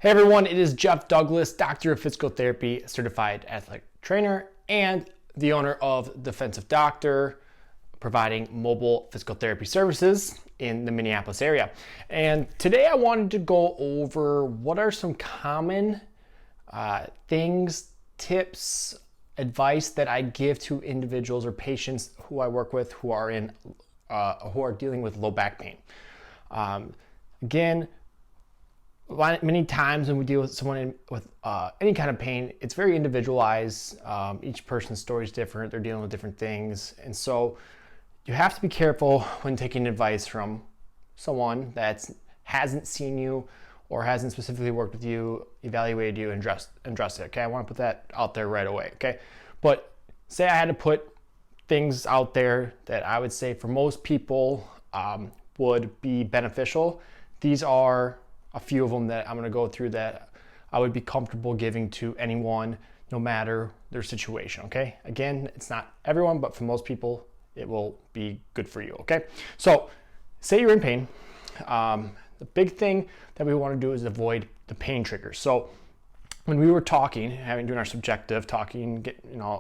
Hey everyone, it is Jeff Douglas, Doctor of Physical Therapy, Certified Athletic Trainer, and the owner of Defensive Doctor, providing mobile physical therapy services in the Minneapolis area. And today I wanted to go over what are some common things, tips, advice that I give to individuals or patients who I work with who are dealing with low back pain. Again, many times when we deal with someone with any kind of pain, it's very individualized. Each person's story is different. They're dealing with different things. And so you have to be careful when taking advice from someone that hasn't seen you or hasn't specifically worked with you, evaluated you, and addressed it. Okay, I want to put that out there right away. Okay, but say I had to put things out there that I would say for most people would be beneficial. These are a few of them that I'm going to go through that I would be comfortable giving to anyone, no matter their situation. Okay, again, it's not everyone, but for most people it will be good for you. Okay, so say you're in pain. The big thing that we want to do is avoid the pain triggers. So when we were doing our subjective talking,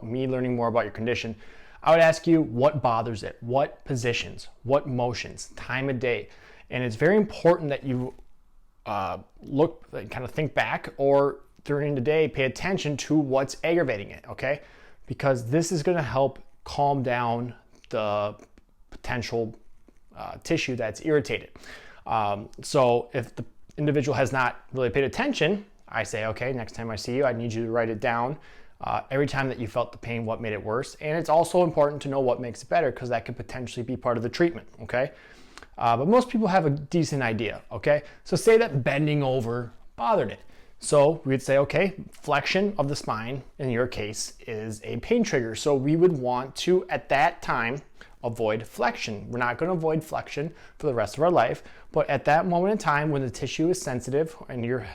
me learning more about your condition, I would ask you what bothers it, what positions, what motions, time of day. And it's very important that you think back, or during the day, pay attention to what's aggravating it, okay? Because this is going to help calm down the potential tissue that's irritated. So if the individual has not really paid attention, I say, okay, next time I see you, I need you to write it down. Every time that you felt the pain, what made it worse? And it's also important to know what makes it better, because that could potentially be part of the treatment, okay? But most people have a decent idea, okay? So say that bending over bothered it. So we'd say, okay, flexion of the spine, in your case, is a pain trigger. So we would want to, at that time, avoid flexion. We're not going to avoid flexion for the rest of our life, but at that moment in time when the tissue is sensitive and your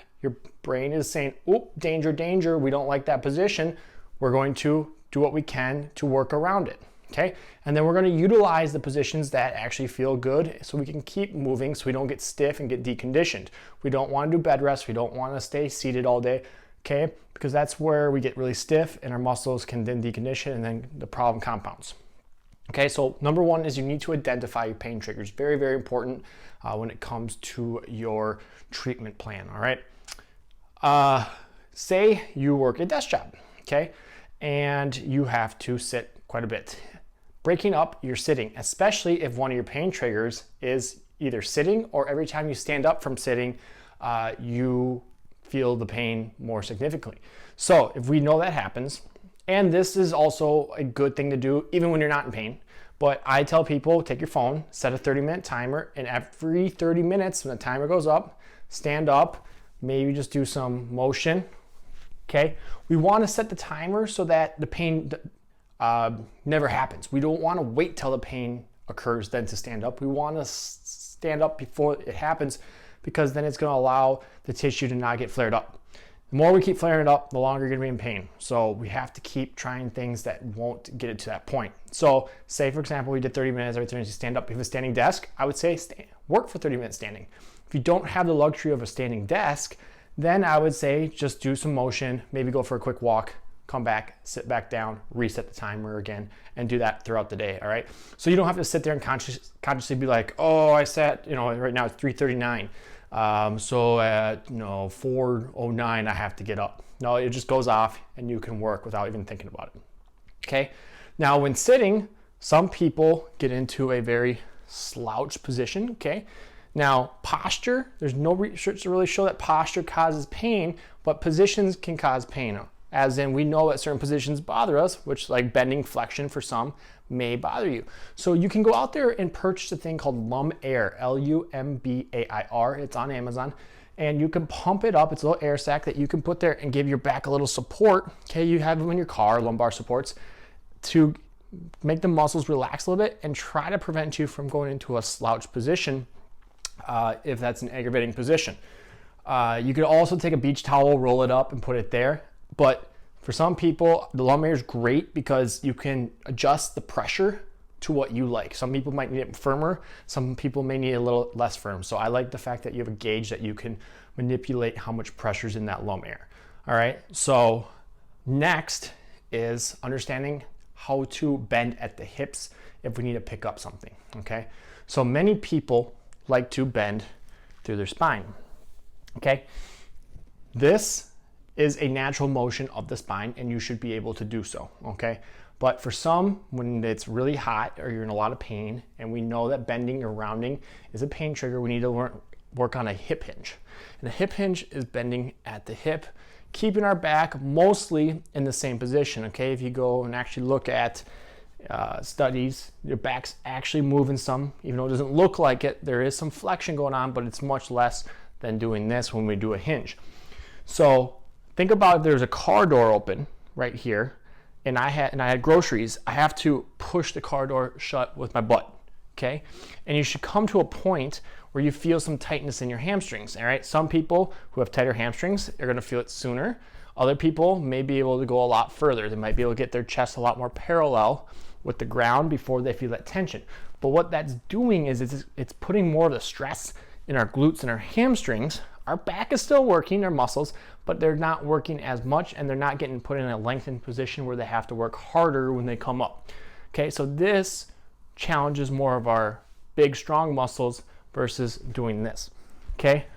brain is saying, "Oop, danger, danger, we don't like that position," we're going to do what we can to work around it. Okay, and then we're going to utilize the positions that actually feel good so we can keep moving, so we don't get stiff and get deconditioned. We don't want to do bed rest. We don't want to stay seated all day, okay, because that's where we get really stiff and our muscles can then decondition, and then the problem compounds. Okay, so number one is you need to identify your pain triggers. Very, very important when it comes to your treatment plan, all right? Say you work a desk job, okay, and you have to sit quite a bit. Breaking up your sitting, especially if one of your pain triggers is either sitting, or every time you stand up from sitting, you feel the pain more significantly. So if we know that happens, and this is also a good thing to do even when you're not in pain, but I tell people, take your phone, set a 30-minute timer, and every 30 minutes when the timer goes up, stand up, maybe just do some motion, okay? We want to set the timer so that the pain never happens. We don't want to wait till the pain occurs then to stand up. We want to stand up before it happens, because then it's going to allow the tissue to not get flared up. The more we keep flaring it up, the longer you're going to be in pain. So we have to keep trying things that won't get it to that point. So say, for example, we did 30 minutes, every 30 minutes you stand up. If it's a standing desk, I would say work for 30 minutes standing. If you don't have the luxury of a standing desk, then I would say just do some motion, maybe go for a quick walk, come back, sit back down, reset the timer again, and do that throughout the day, all right? So you don't have to sit there and consciously be like, oh, I sat, right now it's 3:39. So at 4:09 I have to get up. No, it just goes off and you can work without even thinking about it. Okay. Now when sitting, some people get into a very slouched position. Okay. Now posture, there's no research to really show that posture causes pain, but positions can cause pain. As in, we know that certain positions bother us, which, like bending, flexion for some, may bother you. So you can go out there and purchase a thing called Lumbair, Lumbair. It's on Amazon, and you can pump it up. It's a little air sac that you can put there and give your back a little support. Okay, you have them in your car, lumbar supports, to make the muscles relax a little bit and try to prevent you from going into a slouch position if that's an aggravating position. You could also take a beach towel, roll it up, and put it there. But for some people, the Lumbair is great because you can adjust the pressure to what you like. Some people might need it firmer, some people may need it a little less firm. So I like the fact that you have a gauge that you can manipulate how much pressure is in that lum area. All right, so next is understanding how to bend at the hips if we need to pick up something, okay? So many people like to bend through their spine, okay? This is a natural motion of the spine and you should be able to do so, okay? But for some, when it's really hot or you're in a lot of pain and we know that bending or rounding is a pain trigger, we need to work on a hip hinge. And a hip hinge is bending at the hip, keeping our back mostly in the same position, okay? If you go and actually look at studies, your back's actually moving some, even though it doesn't look like it, there is some flexion going on, but it's much less than doing this when we do a hinge. So think about if there's a car door open right here, and I had groceries, I have to push the car door shut with my butt, okay? And you should come to a point where you feel some tightness in your hamstrings, all right? Some people who have tighter hamstrings are gonna feel it sooner. Other people may be able to go a lot further. They might be able to get their chest a lot more parallel with the ground before they feel that tension. But what that's doing is it's putting more of the stress in our glutes and our hamstrings. Our back is still working, our muscles, but they're not working as much and they're not getting put in a lengthened position where they have to work harder when they come up. Okay, so this challenges more of our big, strong muscles versus doing this, okay?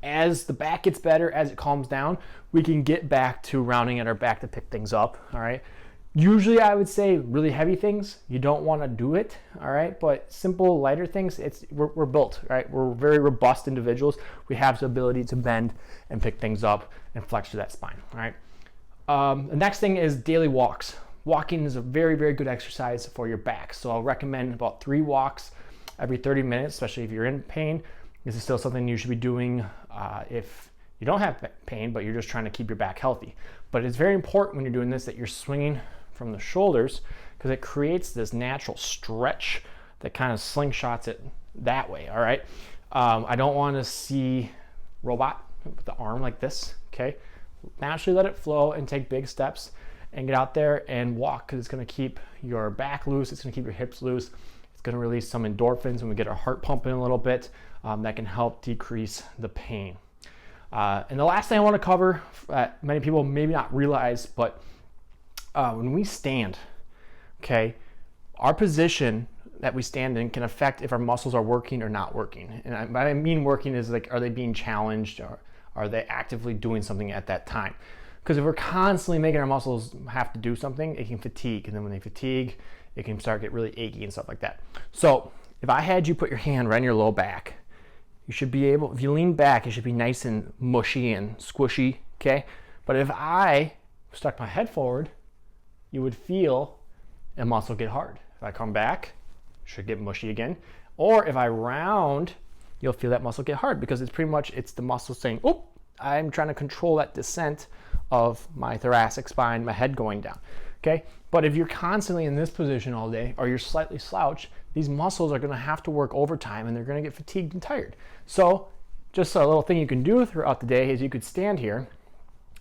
As the back gets better, as it calms down, we can get back to rounding at our back to pick things up, all right? Usually I would say really heavy things, you don't want to do it, all right? But simple, lighter things, we're built, right? We're very robust individuals. We have the ability to bend and pick things up and flex through that spine, all right? The next thing is daily walks. Walking is a very, very good exercise for your back. So I'll recommend about 3 walks every 30 minutes, especially if you're in pain. This is still something you should be doing if you don't have pain, but you're just trying to keep your back healthy. But it's very important when you're doing this that you're swinging from the shoulders because it creates this natural stretch that kind of slingshots it that way, all right? I don't want to see robot with the arm like this, okay? Naturally let it flow and take big steps and get out there and walk because it's going to keep your back loose, it's going to keep your hips loose, it's going to release some endorphins when we get our heart pumping a little bit. That can help decrease the pain. And the last thing I want to cover, many people maybe not realize, but when we stand, okay, our position that we stand in can affect if our muscles are working or not working. And what I mean working is like, are they being challenged or are they actively doing something at that time? Because if we're constantly making our muscles have to do something, it can fatigue. And then when they fatigue, it can start to get really achy and stuff like that. So if I had you put your hand right in your low back, you should be able, if you lean back, it should be nice and mushy and squishy, okay? But if I stuck my head forward, you would feel a muscle get hard. If I come back, it should get mushy again. Or if I round, you'll feel that muscle get hard because it's pretty much, it's the muscle saying, oh, I'm trying to control that descent of my thoracic spine, my head going down, okay? But if you're constantly in this position all day or you're slightly slouched, these muscles are gonna have to work overtime and they're gonna get fatigued and tired. So just a little thing you can do throughout the day is you could stand here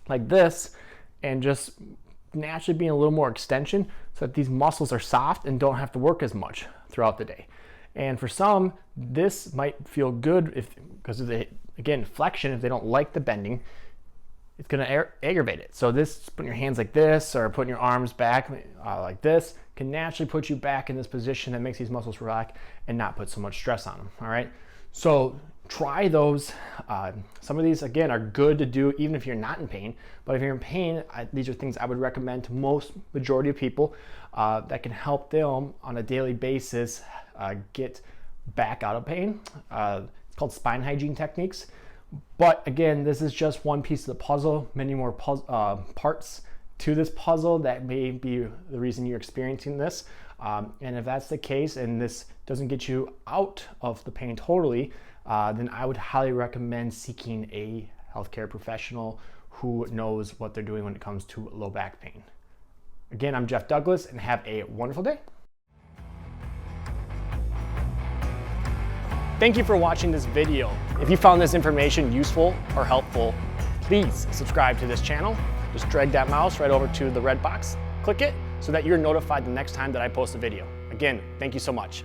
like this and just naturally be in a little more extension so that these muscles are soft and don't have to work as much throughout the day. And for some, this might feel good because of the, again, flexion, if they don't like the bending, it's gonna aggravate it. So this, putting your hands like this or putting your arms back like this can naturally put you back in this position that makes these muscles relax and not put so much stress on them, all right? So try those. Some of these, again, are good to do even if you're not in pain, but if you're in pain, these are things I would recommend to most majority of people that can help them on a daily basis get back out of pain. It's called spine hygiene techniques. But again, this is just one piece of the puzzle, many more parts to this puzzle that may be the reason you're experiencing this. And if that's the case and this doesn't get you out of the pain totally, then I would highly recommend seeking a healthcare professional who knows what they're doing when it comes to low back pain. Again, I'm Jeff Douglas and have a wonderful day. Thank you for watching this video. If you found this information useful or helpful, please subscribe to this channel. Just drag that mouse right over to the red box, click it so that you're notified the next time that I post a video. Again, Again, thank you so much.